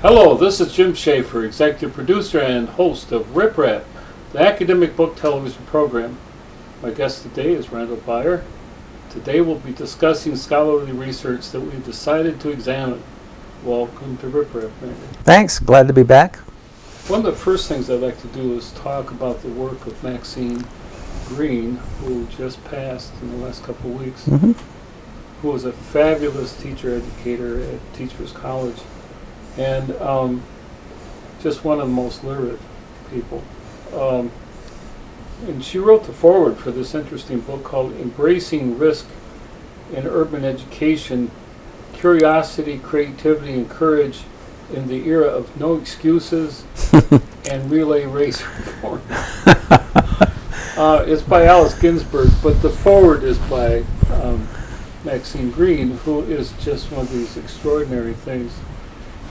Hello, this is Jim Schaefer, executive producer and host of Rip Rap, the academic book television program. My guest today is Randal Baier. Today we'll be discussing scholarly research that we've decided to examine. Welcome to Rip Rap, Randal. Thanks, glad to be back. One of the first things I'd like to do is talk about the work of Maxine Green, who just passed in the last couple of weeks, who was a fabulous teacher educator at Teachers College. And just one of the most literate people. And she wrote the foreword for this interesting book called Embracing Risk in Urban Education, Curiosity, Creativity, and Courage in the Era of No Excuses and Relay Race Reform. It's by Alice Ginsberg, but the foreword is by Maxine Green, who is just one of these extraordinary things.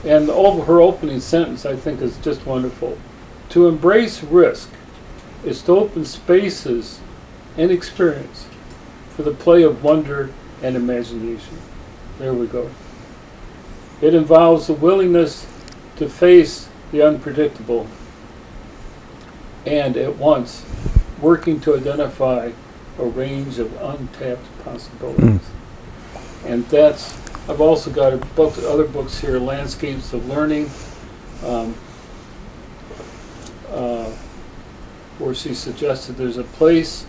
And her opening sentence, I think, is just wonderful. To embrace risk is to open spaces and experience for the play of wonder and imagination. There we go. It involves the willingness to face the unpredictable and at once working to identify a range of untapped possibilities. And that's, I've also got other books here, Landscapes of Learning, where she suggested there's a place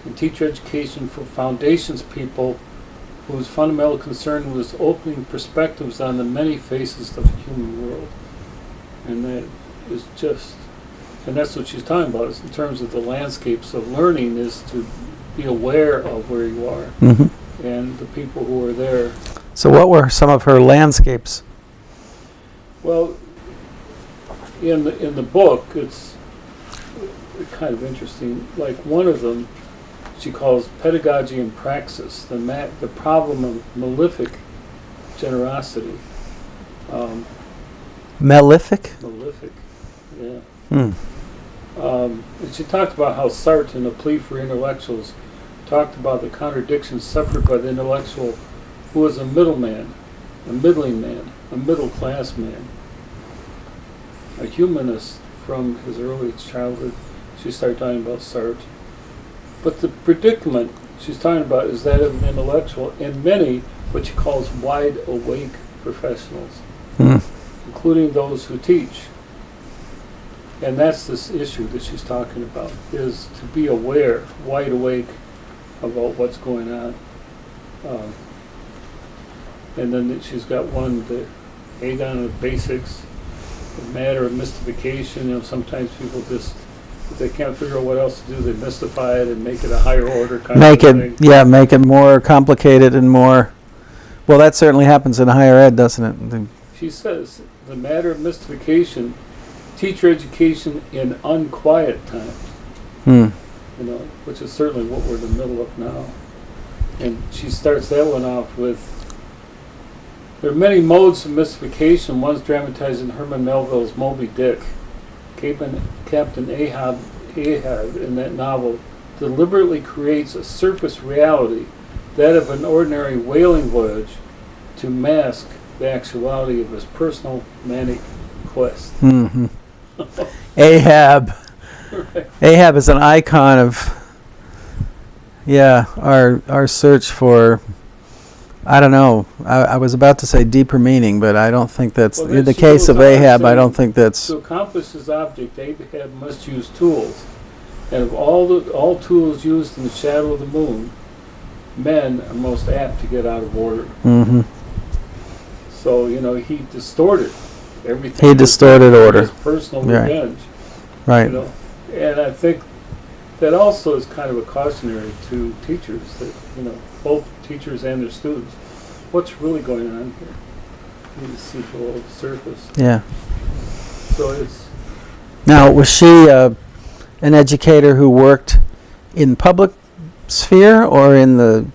in teacher education for foundations people whose fundamental concern was opening perspectives on the many faces of the human world. And that is just, and that's what she's talking about, is in terms of the landscapes of learning, is to be aware of where you are and the people who are there. So what were some of her landscapes? Well, in the book, it's kind of interesting. Like one of them, she calls pedagogy and praxis, the problem of malefic generosity. Malefic? Malefic, yeah. And she talked about how Sartre, in A Plea for Intellectuals, talked about the contradictions suffered by the intellectual who was a middleman, a middling man, a middle-class man, a humanist from his early childhood. She started talking about Sartre. But the predicament she's talking about is that of an intellectual and many what she calls wide-awake professionals, including those who teach. And that's this issue that she's talking about, is to be aware, wide awake about what's going on. And then she's got one, the Aegon of Basics, the matter of mystification. You know, sometimes people just, if they can't figure out what else to do, they mystify it and make it a higher order kind of thing. Yeah, make it more complicated and more, well, that certainly happens in higher ed, doesn't it? She says, the matter of mystification, teacher education in unquiet times. You know, which is certainly what we're in the middle of now. And she starts that one off with, there are many modes of mystification. One's dramatized in Herman Melville's Moby Dick. Captain Ahab in that novel deliberately creates a surface reality, that of an ordinary whaling voyage, to mask the actuality of his personal manic quest. Ahab. Right. Ahab is an icon of, our search for, I don't know, I was about to say deeper meaning, but I don't think that's, in the case of Ahab, I don't think that's... To accomplish his object, Ahab must use tools. And of all tools used in the shadow of the moon, men are most apt to get out of order. So, you know, he distorted everything. He distorted order. His personal revenge. Right. You know? And I think that also is kind of a cautionary to teachers, that, you know, both teachers and their students, what's really going on here? You need to see below the surface. Yeah. So it's... Now, was she an educator who worked in public sphere or in the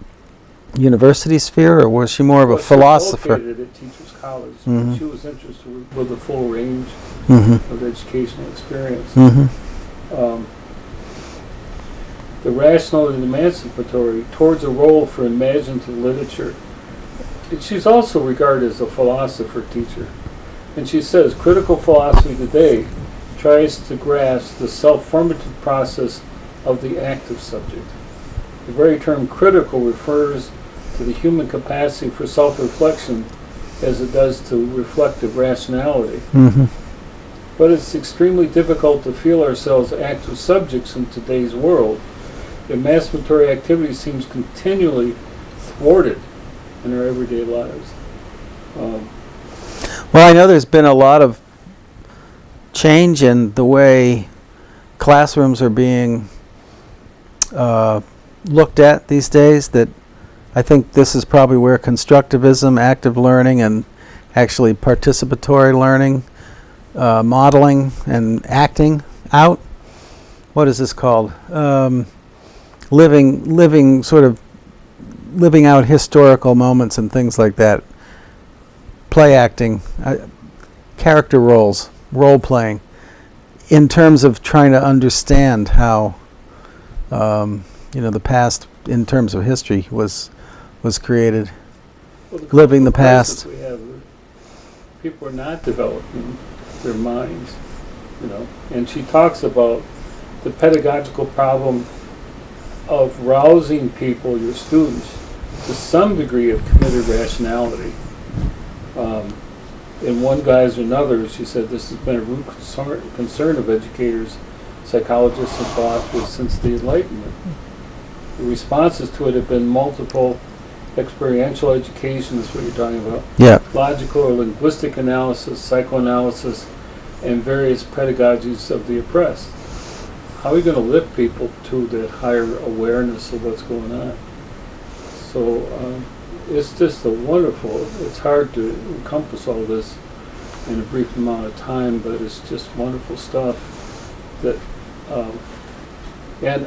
university sphere, or was she more of a philosopher? She was located at Teachers College. She was interested with the full range of educational experience. The rational and emancipatory towards a role for imaginative literature. She's also regarded as a philosopher teacher. And she says, critical philosophy today tries to grasp the self-formative process of the active subject. The very term critical refers to the human capacity for self-reflection as it does to reflective rationality. Mm-hmm. But it's extremely difficult to feel ourselves active subjects in today's world. Emancipatory activity seems continually thwarted in our everyday lives. Well, I know there's been a lot of change in the way classrooms are being looked at these days, that I think this is probably where constructivism, active learning, and actually participatory learning, modeling and acting out. What is this called? Living out historical moments and things like that. Play acting, character roles, role playing, in terms of trying to understand how the past, in terms of history, was created. Well, living the past. We have, people are not developing their minds, And she talks about the pedagogical problem of rousing people, your students, to some degree of committed rationality. In one guise or another, she said this has been a root concern of educators, psychologists, and philosophers since the Enlightenment. The responses to it have been multiple: experiential education, is what you're talking about, Yeah. logical or linguistic analysis, psychoanalysis, and various pedagogies of the oppressed. How are we going to lift people to the higher awareness of what's going on? So it's just it's hard to encompass all this in a brief amount of time, but it's just wonderful stuff. And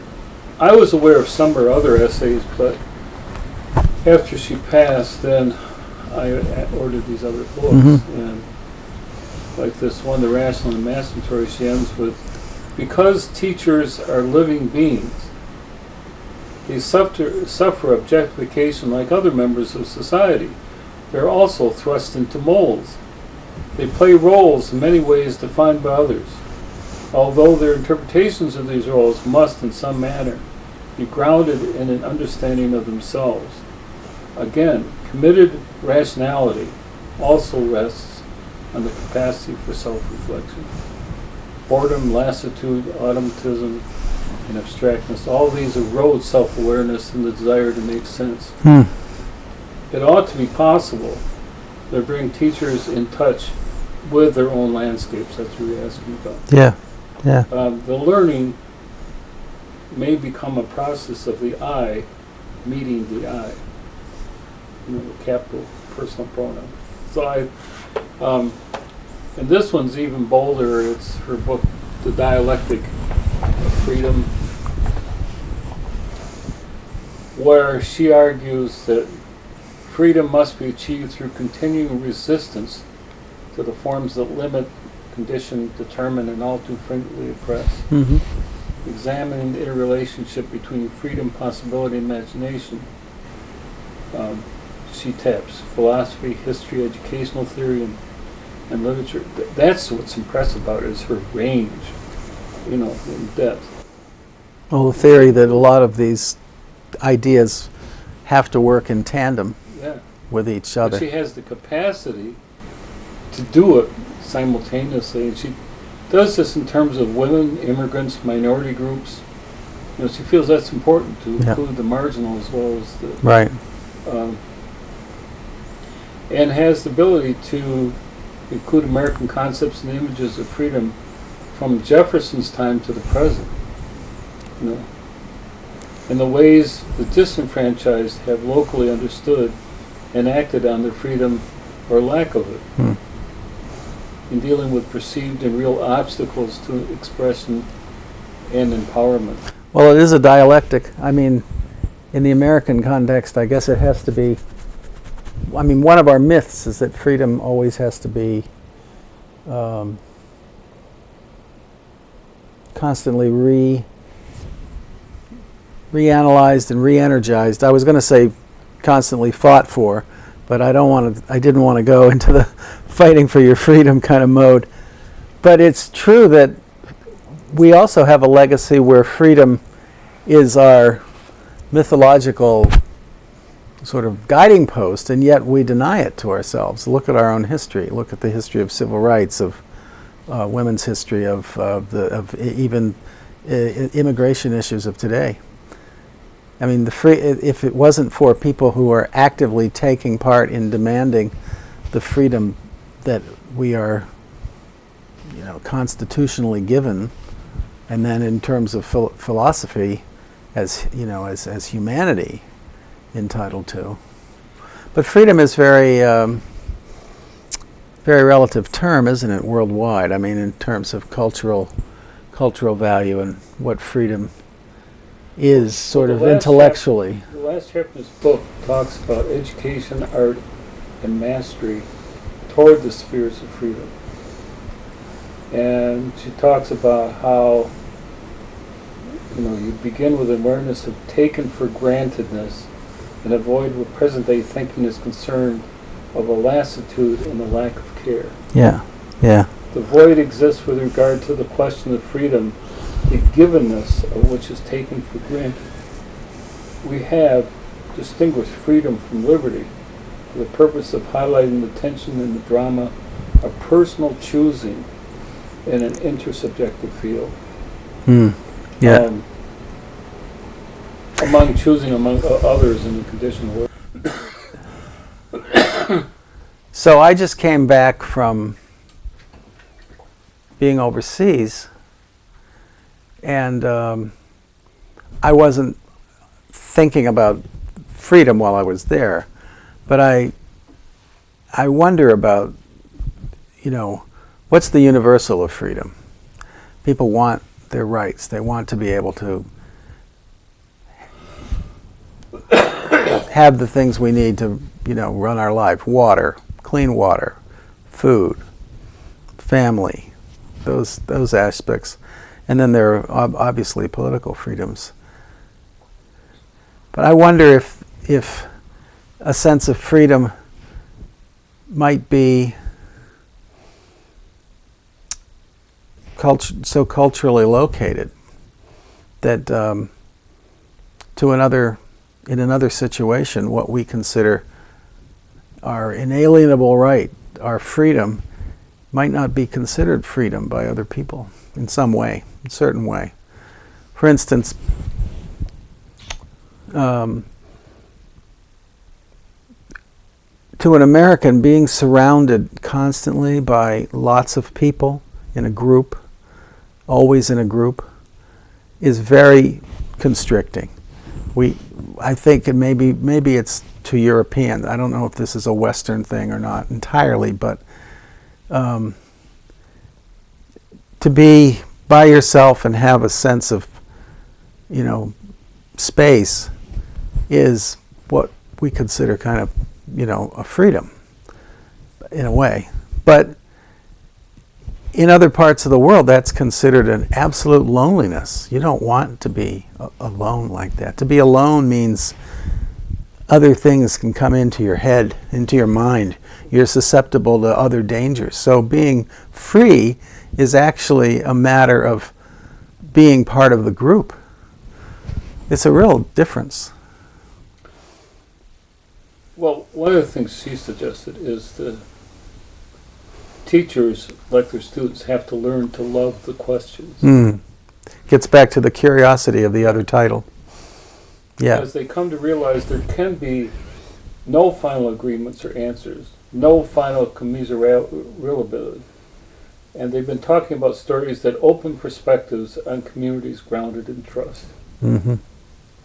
I was aware of some of her other essays, but after she passed, then I ordered these other books. Mm-hmm. And like this one, The Rational and Emancipatory, she ends with, because teachers are living beings, they suffer objectification like other members of society. They're also thrust into molds. They play roles in many ways defined by others, although their interpretations of these roles must, in some manner, be grounded in an understanding of themselves. Again, committed rationality also rests on the capacity for self-reflection. Boredom, lassitude, automatism, and abstractness, all these erode self-awareness and the desire to make sense. It ought to be possible to bring teachers in touch with their own landscapes. That's what you're asking about. Yeah, yeah. The learning may become a process of the I meeting the I, the capital personal pronoun. So and this one's even bolder. It's her book, The Dialectic of Freedom, where she argues that freedom must be achieved through continuing resistance to the forms that limit, condition, determine, and all too frequently oppress. Mm-hmm. Examining the interrelationship between freedom, possibility, and imagination. She taps philosophy, history, educational theory, and literature. That's what's impressive about it, is her range, in depth. Well, the theory that a lot of these ideas have to work in tandem with each other. But she has the capacity to do it simultaneously, and she does this in terms of women, immigrants, minority groups. She feels that's important to include the marginal as well as the... Right. And has the ability to include American concepts and images of freedom from Jefferson's time to the present. And the ways the disenfranchised have locally understood and acted on their freedom or lack of it. In dealing with perceived and real obstacles to expression and empowerment. Well, it is a dialectic. I mean, in the American context, I guess it has to be... one of our myths is that freedom always has to be constantly reanalyzed and re-energized. I was going to say constantly fought for, but I didn't want to go into the fighting for your freedom kind of mode. But it's true that we also have a legacy where freedom is our mythological sort of guiding post, and yet we deny it to ourselves. Look at our own history. Look at the history of civil rights, of women's history, of even immigration issues of today. I mean, if it wasn't for people who are actively taking part in demanding the freedom that we are, constitutionally given, and then in terms of philosophy, as humanity entitled to. But freedom is very relative term, isn't it, worldwide? I mean, in terms of cultural value and what freedom is sort of intellectually. The last chapter of this book talks about education, art, and mastery toward the spheres of freedom. And she talks about how you begin with awareness of taken for grantedness and avoid what present-day thinking is concerned of a lassitude and a lack of care. Yeah. The void exists with regard to the question of freedom, the givenness of which is taken for granted. We have distinguished freedom from liberty for the purpose of highlighting the tension and the drama of personal choosing in an intersubjective field. Yeah. Among choosing among others in the conditional world. So I just came back from being overseas, and I wasn't thinking about freedom while I was there, but I wonder about, what's the universal of freedom? People want their rights. They want to be able to have the things we need to, run our life. Water, clean water, food, family, those aspects. And then there are obviously political freedoms. But I wonder if a sense of freedom might be so culturally located that in another situation, what we consider our inalienable right, our freedom, might not be considered freedom by other people in some way, in a certain way. For instance, to an American, being surrounded constantly by lots of people in a group, always in a group, is very constricting. I think it maybe it's to Europeans. I don't know if this is a Western thing or not entirely, but to be by yourself and have a sense of, space is what we consider kind of, a freedom in a way. But in other parts of the world, that's considered an absolute loneliness. You don't want to be alone like that. To be alone means other things can come into your head, into your mind. You're susceptible to other dangers. So being free is actually a matter of being part of the group. It's a real difference. Well, one of the things she suggested is the teachers, like their students, have to learn to love the questions. Gets back to the curiosity of the other title. Yeah. As they come to realize there can be no final agreements or answers, no final commiserability. And they've been talking about stories that open perspectives on communities grounded in trust.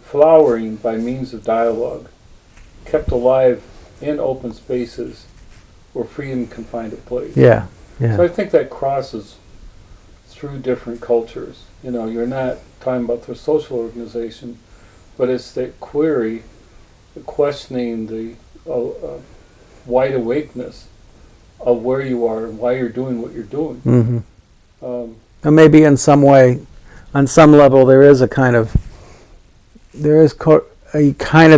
Flowering by means of dialogue, kept alive in open spaces where freedom can find a place. Yeah. So I think that crosses through different cultures. You're not talking about the social organization, but it's that query, the questioning, the wide awakeness of where you are and why you're doing what you're doing. And maybe in some way, on some level, there is a kind of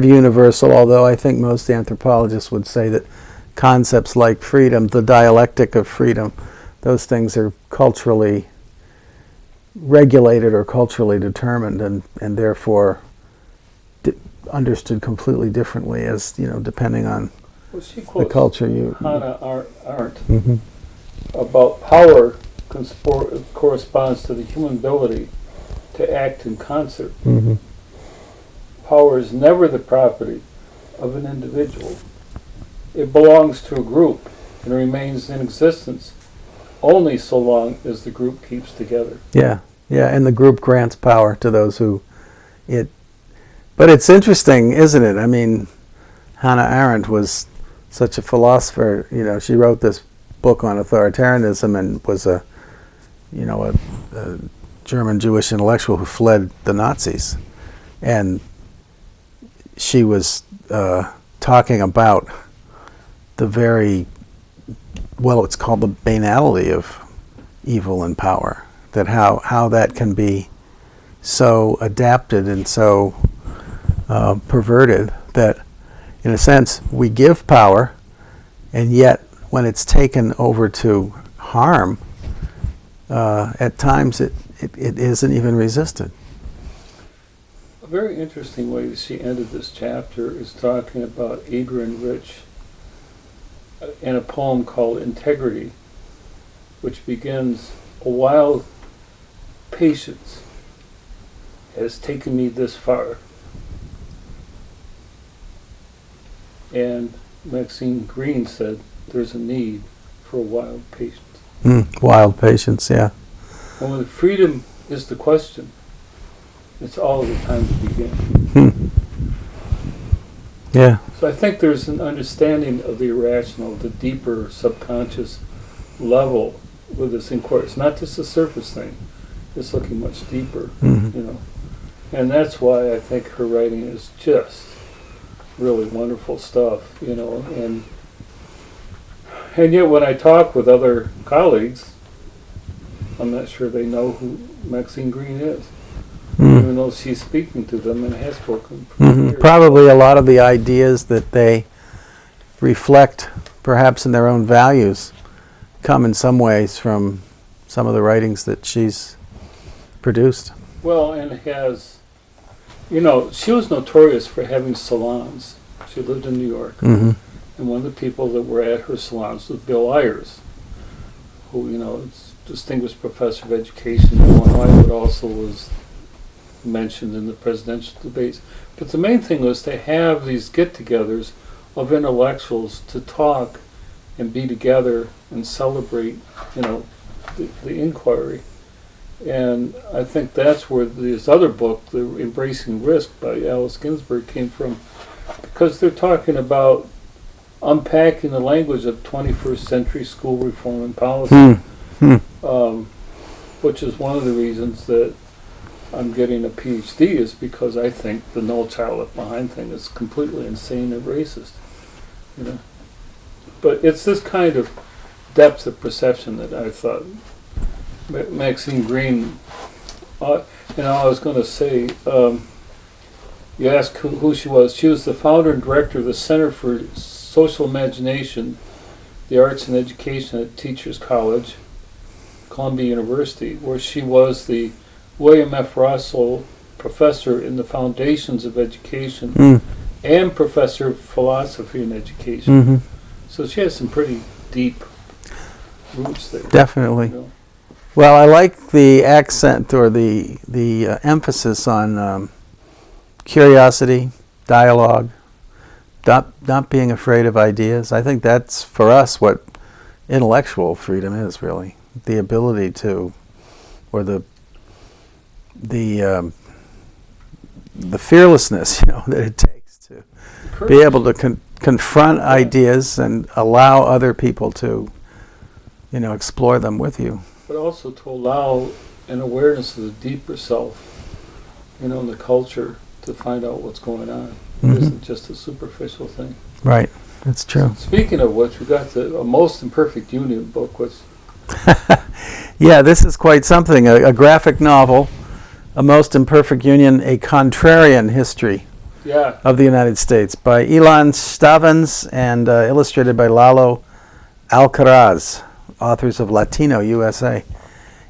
universal, although I think most anthropologists would say that concepts like freedom, the dialectic of freedom, those things are culturally regulated or culturally determined, and therefore understood completely differently as, depending on She the quotes culture you. Hannah Arendt Mm-hmm. about power corresponds to the human ability to act in concert. Mm-hmm. Power is never the property of an individual. It belongs to a group and remains in existence only so long as the group keeps together. Yeah, and the group grants power to those who it. But it's interesting, isn't it? I mean, Hannah Arendt was such a philosopher. She wrote this book on authoritarianism and was a German Jewish intellectual who fled the Nazis, and she was talking about the very, it's called the banality of evil and power, that how that can be so adapted and so perverted that, in a sense, we give power, and yet when it's taken over to harm, at times it isn't even resisted. A very interesting way that she ended this chapter is talking about Adrian Rich in a poem called Integrity, which begins, "A wild patience has taken me this far." And Maxine Greene said, "There's a need for wild patience." Wild patience, yeah. And when freedom is the question, it's all the time to begin. Yeah. So I think there's an understanding of the irrational, the deeper subconscious level with this inquiry. It's not just a surface thing. It's looking much deeper, And that's why I think her writing is just really wonderful stuff, and yet when I talk with other colleagues, I'm not sure they know who Maxine Greene is, even though she's speaking to them and has spoken for years. Probably a lot of the ideas that they reflect, perhaps in their own values, come in some ways from some of the writings that she's produced. Well, and has, she was notorious for having salons. She lived in New York. Mm-hmm. And one of the people that were at her salons was Bill Ayers, who, is a distinguished professor of education in Illinois, but also was mentioned in the presidential debates. But the main thing was to have these get-togethers of intellectuals to talk and be together and celebrate, the inquiry. And I think that's where this other book, The Embracing Risk by Alice Ginsberg, came from, because they're talking about unpacking the language of 21st century school reform and policy, which is one of the reasons that I'm getting a PhD, is because I think the No Child Left Behind thing is completely insane and racist. But it's this kind of depth of perception that I thought Maxine Greene, I was going to say, you asked who she was. She was the founder and director of the Center for Social Imagination, the Arts and Education at Teachers College, Columbia University, where she was the William F. Russell Professor in the Foundations of Education and Professor of Philosophy and Education. Mm-hmm. So she has some pretty deep roots there. Definitely. Well, I like the accent or the emphasis on curiosity, dialogue, not being afraid of ideas. I think that's, for us, what intellectual freedom is, really. The ability to, or the fearlessness, that it takes to be able to confront ideas and allow other people to, explore them with you. But also to allow an awareness of the deeper self, in the culture, to find out what's going on. It isn't just a superficial thing. Right, that's true. Speaking of which, we got A Most Imperfect Union book, which... Yeah, this is quite something, a graphic novel, A Most Imperfect Union, a contrarian history Yeah. of the United States by Ilan Stavans and illustrated by Lalo Alcaraz, authors of Latino USA.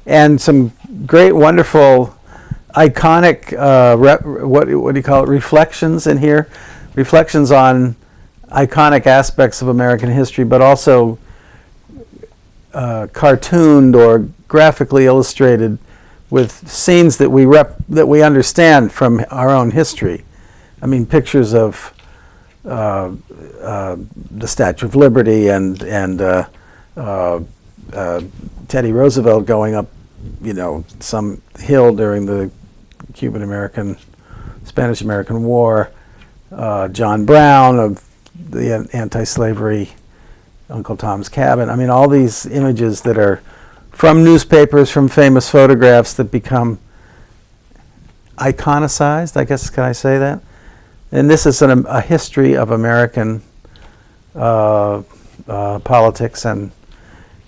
And some great, wonderful, iconic, what do you call it, reflections in here. Reflections on iconic aspects of American history, but also cartooned or graphically illustrated with scenes that we understand from our own history. I mean, pictures of the Statue of Liberty and Teddy Roosevelt going up, some hill during the Spanish-American War. John Brown of the anti-slavery Uncle Tom's Cabin. I mean, all these images that are from newspapers, from famous photographs that become iconicized, I guess, can I say that? And this is a history of American politics and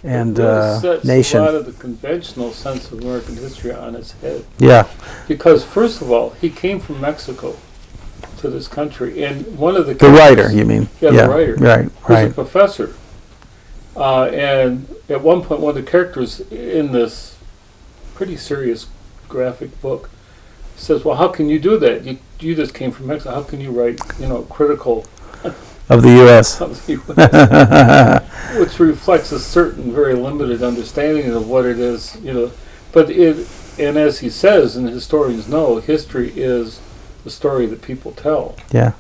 sets nation. a lot of the conventional sense of American history on its head. Yeah. Because, first of all, he came from Mexico to this country, and one of the writer, you mean? Yeah, the writer. Right, was right. a professor. And at one point, one of the characters in this pretty serious graphic book says, well, how can you do that? You just came from Mexico. How can you write, critical of the U.S. of the U.S. which reflects a certain very limited understanding of what it is, But and as he says, and historians know, history is the story that people tell. Yeah.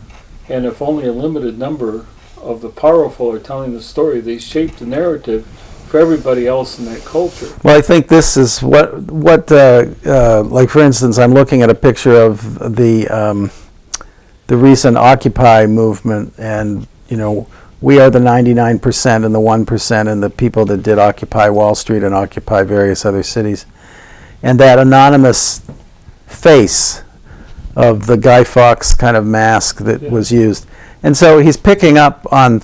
And if only a limited number of the powerful are telling the story, they shape the narrative for everybody else in that culture. Well, I think this is what like, for instance, I'm looking at a picture of the recent Occupy movement, and we are the 99% and the 1% and the people that did Occupy Wall Street and Occupy various other cities, and that anonymous face of the Guy Fawkes kind of mask that was used. And so he's picking up on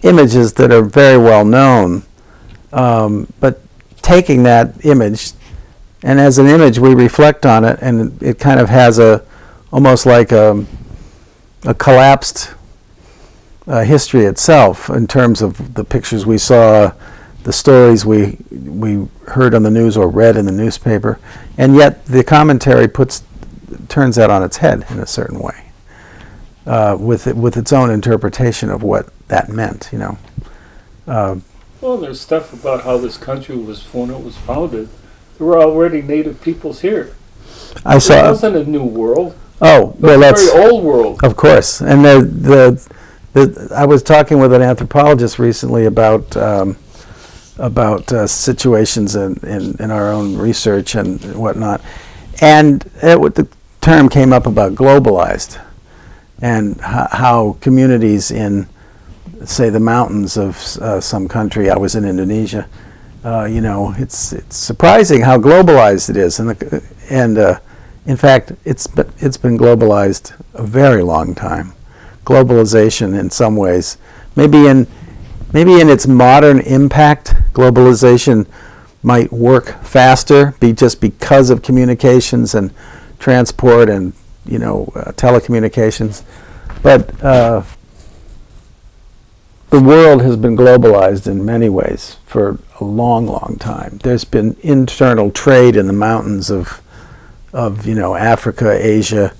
images that are very well known, but taking that image, and as an image we reflect on it, and it kind of has almost like a collapsed history itself in terms of the pictures we saw, the stories we heard on the news or read in the newspaper, and yet the commentary turns that on its head in a certain way, with its own interpretation of what that meant, Well, there's stuff about how this country was, when it was founded, there were already native peoples here. I saw. It wasn't a new world. Oh, well, that's a very old world. Of course, and I was talking with an anthropologist recently about situations in our own research and whatnot, and the term came up about globalized, and how communities in, say, the mountains of some country. I was in Indonesia. It's surprising how globalized it is, and in fact, it's been globalized a very long time. Globalization, in some ways, maybe in its modern impact, globalization might work faster, just because of communications and transport and telecommunications, but the world has been globalized in many ways for a long, long time. There's been internal trade in the mountains of Africa, Asia,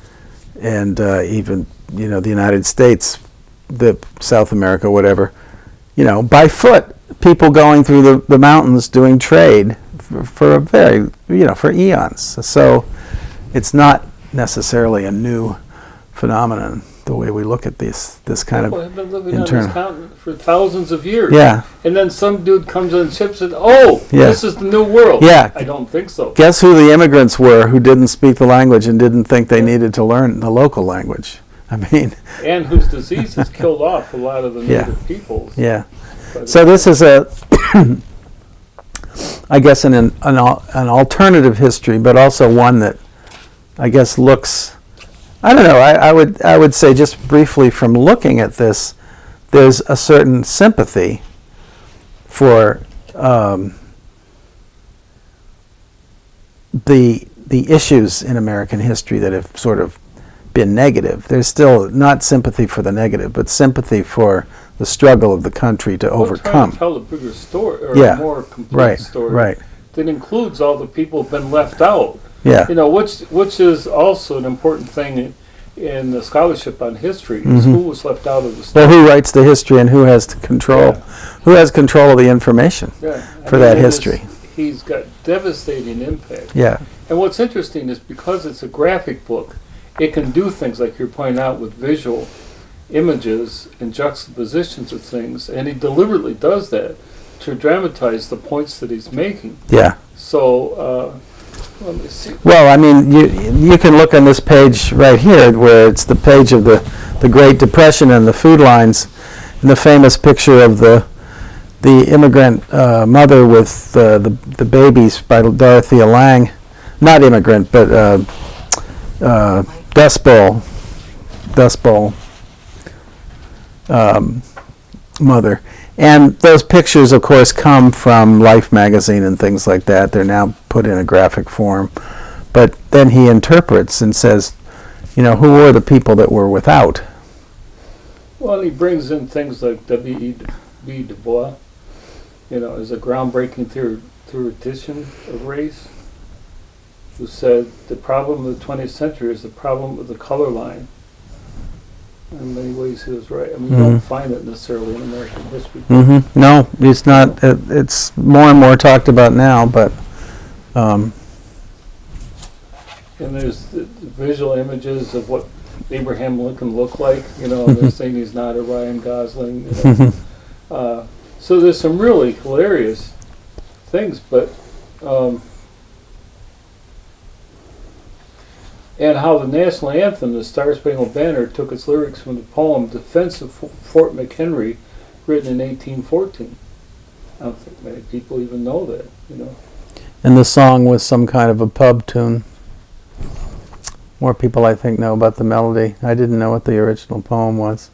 and even the United States, South America, whatever. By foot, people going through the mountains doing trade for a very for eons. So it's not necessarily a new phenomenon, the way we look at this kind People of have been living internal. on this continent for thousands of years. Yeah. And then some dude comes on ships and, this is the new world. Yeah. I don't think so. Guess who the immigrants were who didn't speak the language and didn't think they needed to learn the local language? I mean. And whose disease has killed off a lot of the native peoples. Yeah. So this is I guess an alternative history, but also one that I guess looks. I don't know. I would say, just briefly, from looking at this, there's a certain sympathy for the issues in American history that have sort of been negative. There's still not sympathy for the negative, but sympathy for the struggle of the country to overcome. Trying to tell a bigger story, or Yeah. a more complete Right, story right. that includes all the people who've been left out. Yeah. You know, which is also an important thing in the scholarship on history. Is who was left out of the story. Well, who writes the history and who has to control? Yeah. Who has control of the information Yeah. for that history? He's got devastating impact. Yeah. And what's interesting is because it's a graphic book, it can do things like you're pointing out with visual images and juxtapositions of things, and he deliberately does that to dramatize the points that he's making. Yeah. So, let me see. Well, I mean, you can look on this page right here, where it's the page of the Great Depression and the food lines, and the famous picture of the immigrant mother with the babies by Dorothea Lange. Not immigrant, but Dust Bowl mother. And those pictures, of course, come from Life magazine and things like that. They're now put in a graphic form. But then he interprets and says, you know, who were the people that were without? Well, he brings in things like W.E.B. Du Bois, you know, as a groundbreaking theoretician of race, who said the problem of the 20th century is the problem of the color line. In many ways, he was right. I mean, you don't find it necessarily in American history. No, it's not. It's more and more talked about now, but. And there's the visual images of what Abraham Lincoln looked like. You know, they're saying he's not a Ryan Gosling. You know. So there's some really hilarious things, but. And how the national anthem, the Star Spangled Banner, took its lyrics from the poem Defense of Fort McHenry, written in 1814. I don't think many people even know that, you know. And the song was some kind of a pub tune. More people, I think, know about the melody. I didn't know what the original poem was.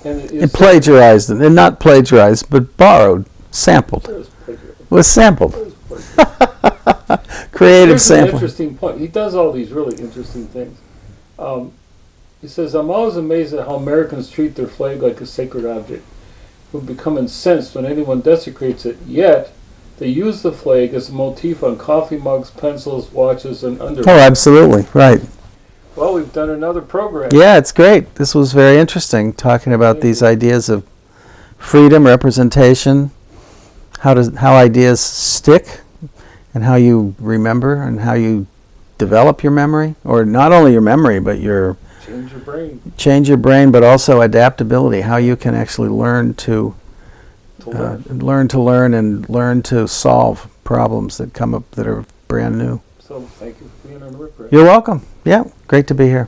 And It plagiarized it, and not plagiarized, but borrowed, sampled. It Was sampled. was plagiarized. Creative Here's an sample. interesting point. He does all these really interesting things. He says, I'm always amazed at how Americans treat their flag like a sacred object, who become incensed when anyone desecrates it, yet they use the flag as a motif on coffee mugs, pencils, watches, and underwear. Oh, absolutely, right. Well, we've done another program. Yeah, it's great. This was very interesting, talking about these ideas of freedom, representation, how ideas stick, and how you remember and how you develop your memory, or not only your memory, but Change your brain. Change your brain, but also adaptability, how you can actually learn to learn and learn to solve problems that come up that are brand new. So thank you for being on the Rip Rap. You're welcome. Yeah, great to be here.